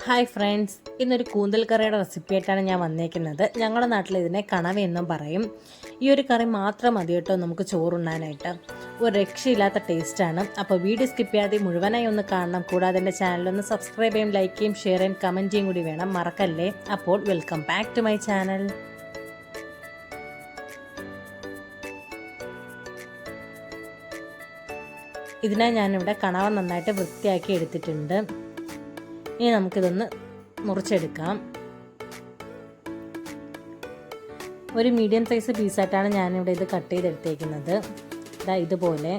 Hi friends, ഇന്നൊരു കൂന്തൽ കറിയുടെ റെസിപ്പിയായിട്ടാണ് ഞാൻ വന്നേക്കുന്നത്. ഞങ്ങളുടെ നാട്ടിൽ ഇതിനെ കണവ എന്നും പറയും. ഈ ഒരു കറി മാത്രം മതി കേട്ടോ നമുക്ക് ചോറുണ്ണാനായിട്ട്. ഒരു രക്ഷയില്ലാത്ത ടേസ്റ്റാണ്. അപ്പോൾ വീഡിയോ സ്കിപ്പ് ചെയ്യാതെ മുഴുവനായി ഒന്ന് കാണണം. കൂടാതെ എൻ്റെ ചാനലൊന്ന് സബ്സ്ക്രൈബ് ചെയ്യും, ലൈക്ക് ചെയ്യും, ഷെയർ ചെയ്യും, കമൻറ്റ് ചെയ്യും കൂടി വേണം, മറക്കല്ലേ. അപ്പോൾ welcome back to my channel. ഇതിനായി ഞാനിവിടെ കണവ നന്നായിട്ട് വൃത്തിയാക്കി എടുത്തിട്ടുണ്ട്. ഇനി നമുക്കിതൊന്ന് മുറിച്ചെടുക്കാം. ഒരു മീഡിയം സൈസ് പീസായിട്ടാണ് ഞാനിവിടെ ഇത് കട്ട് ചെയ്തെടുത്തേക്കുന്നത്. ഇതുപോലെ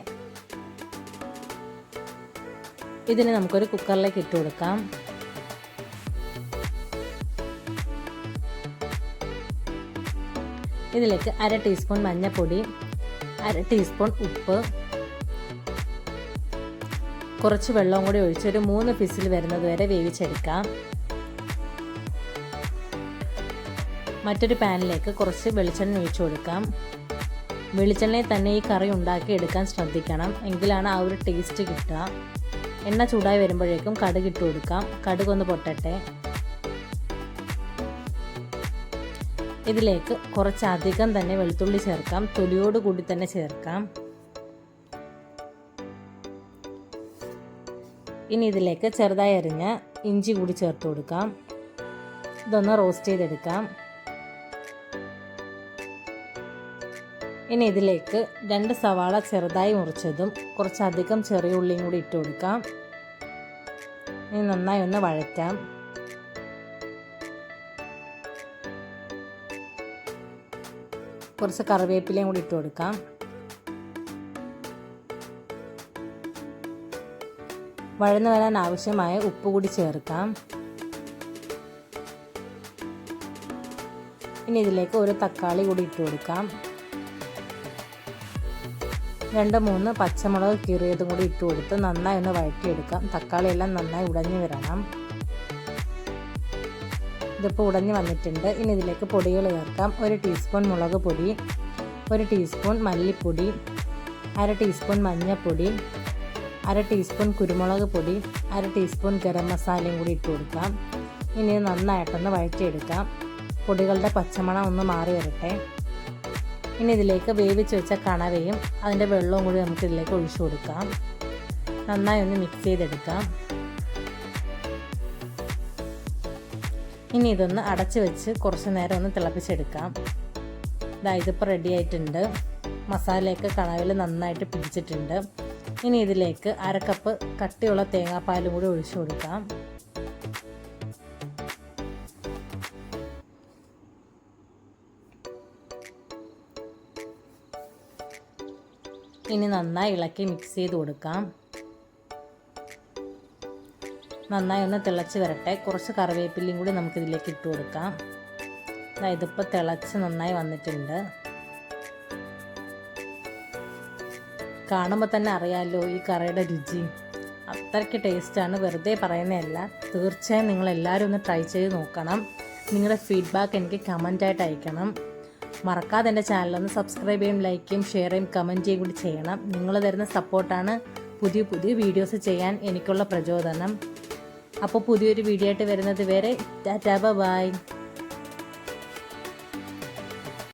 ഇതിന് നമുക്കൊരു കുക്കറിലേക്ക് ഇട്ട് കൊടുക്കാം. ഇതിലേക്ക് 1/2 ടീസ്പൂൺ മഞ്ഞൾപ്പൊടി, 1/2 ടീസ്പൂൺ ഉപ്പ്, കുറച്ച് വെള്ളം കൂടി ഒഴിച്ച് ഒരു 3 വിസിൽ വരുന്നത് വരെ വേവിച്ചെടുക്കാം. മറ്റൊരു പാനിലേക്ക് കുറച്ച് വെളിച്ചെണ്ണ ഒഴിച്ചു കൊടുക്കാം. വെളിച്ചെണ്ണയിൽ തന്നെ ഈ കറി ഉണ്ടാക്കി എടുക്കാൻ ശ്രദ്ധിക്കണം, എങ്കിലാണ് ആ ഒരു ടേസ്റ്റ് കിട്ടുക. എണ്ണ ചൂടായി വരുമ്പോഴേക്കും കടുക് ഇട്ട് കൊടുക്കാം. കടുകൊന്ന് പൊട്ടട്ടെ. ഇതിലേക്ക് കുറച്ചധികം തന്നെ വെളുത്തുള്ളി ചേർക്കാം. തൊലിയോട് കൂടി തന്നെ ചേർക്കാം. ഇനി ഇതിലേക്ക് ചെറുതായി അരിഞ്ഞ ഇഞ്ചി കൂടി ചേർത്ത് കൊടുക്കാം. ഇതൊന്ന് റോസ്റ്റ് ചെയ്തെടുക്കാം. ഇനി ഇതിലേക്ക് 2 സവാള ചെറുതായി മുറിച്ചതും കുറച്ചധികം ചെറിയ ഉള്ളിയും കൂടി ഇട്ട് കൊടുക്കാം. ഇനി നന്നായി ഒന്ന് വഴറ്റാം. കുറച്ച് കറിവേപ്പിലയും കൂടി ഇട്ട് കൊടുക്കാം. വഴന്നു വരാൻ ആവശ്യമായ ഉപ്പ് കൂടി ചേർക്കാം. ഇനി ഇതിലേക്ക് ഒരു തക്കാളി കൂടി ഇട്ട് കൊടുക്കാം. 2-3 പച്ചമുളക് കീറിയതും കൂടി ഇട്ട് കൊടുത്ത് നന്നായി ഒന്ന് വഴറ്റിയെടുക്കാം. തക്കാളി എല്ലാം നന്നായി ഉടഞ്ഞു വരണം. ഇതിപ്പോൾ ഉടഞ്ഞു വന്നിട്ടുണ്ട്. ഇനി ഇതിലേക്ക് പൊടികൾ ചേർക്കാം. 1 ടീസ്പൂൺ മുളക് പൊടി, 1 ടീസ്പൂൺ മല്ലിപ്പൊടി, 1/2 ടീസ്പൂൺ മഞ്ഞൾപ്പൊടി, 1/2 ടീസ്പൂൺ കുരുമുളക് പൊടി, 1/2 ടീസ്പൂൺ ഗരം മസാലയും കൂടി ഇട്ട് കൊടുക്കാം. ഇനി നന്നായിട്ടൊന്ന് വഴറ്റിയെടുക്കാം. പൊടികളുടെ പച്ചമണം ഒന്ന് മാറി വരട്ടെ. ഇനി ഇതിലേക്ക് വേവിച്ച് വെച്ച കണവയും അതിൻ്റെ വെള്ളവും കൂടി നമുക്ക് ഇതിലേക്ക് ഒഴിച്ചു കൊടുക്കാം. നന്നായി ഒന്ന് മിക്സ് ചെയ്തെടുക്കാം. ഇനി ഇതൊന്ന് അടച്ച് വെച്ച് കുറച്ച് നേരം ഒന്ന് തിളപ്പിച്ചെടുക്കാം. ഇതിപ്പോൾ റെഡി ആയിട്ടുണ്ട്. മസാലയൊക്കെ കണവയിൽ നന്നായിട്ട് പിടിച്ചിട്ടുണ്ട്. ഇനി ഇതിലേക്ക് 1/2 കപ്പ് കട്ടിയുള്ള തേങ്ങാപ്പാലും കൂടി ഒഴിച്ചു കൊടുക്കാം. ഇനി നന്നായി ഇളക്കി മിക്സ് ചെയ്ത് കൊടുക്കാം. നന്നായി ഒന്ന് തിളച്ച് വരട്ടെ. കുറച്ച് കറിവേപ്പിലയും കൂടി നമുക്കിതിലേക്ക് ഇട്ട് കൊടുക്കാം. ഇതിപ്പോൾ തിളച്ച് നന്നായി വന്നിട്ടുണ്ട്. കാണുമ്പോൾ തന്നെ അറിയാമല്ലോ ഈ കറിയുടെ രുചി. അത്രയ്ക്ക് ടേസ്റ്റാണ്, വെറുതെ പറയുന്നതല്ല. തീർച്ചയായും നിങ്ങളെല്ലാവരും ഒന്ന് ട്രൈ ചെയ്ത് നോക്കണം. നിങ്ങളുടെ ഫീഡ്ബാക്ക് എനിക്ക് കമൻറ്റായിട്ട് അയക്കണം. മറക്കാതെ എൻ്റെ ചാനലൊന്ന് സബ്സ്ക്രൈബ് ചെയ്യും, ലൈക്ക് ചെയ്യും, ഷെയർ ചെയ്യും, കമൻറ്റ് ചെയ്യും കൂടി ചെയ്യണം. നിങ്ങൾ തരുന്ന സപ്പോർട്ടാണ് പുതിയ പുതിയ വീഡിയോസ് ചെയ്യാൻ എനിക്കുള്ള പ്രചോദനം. അപ്പോൾ പുതിയൊരു വീഡിയോ ആയിട്ട് വരുന്നത് വരെ ടാറ്റാ ബൈ.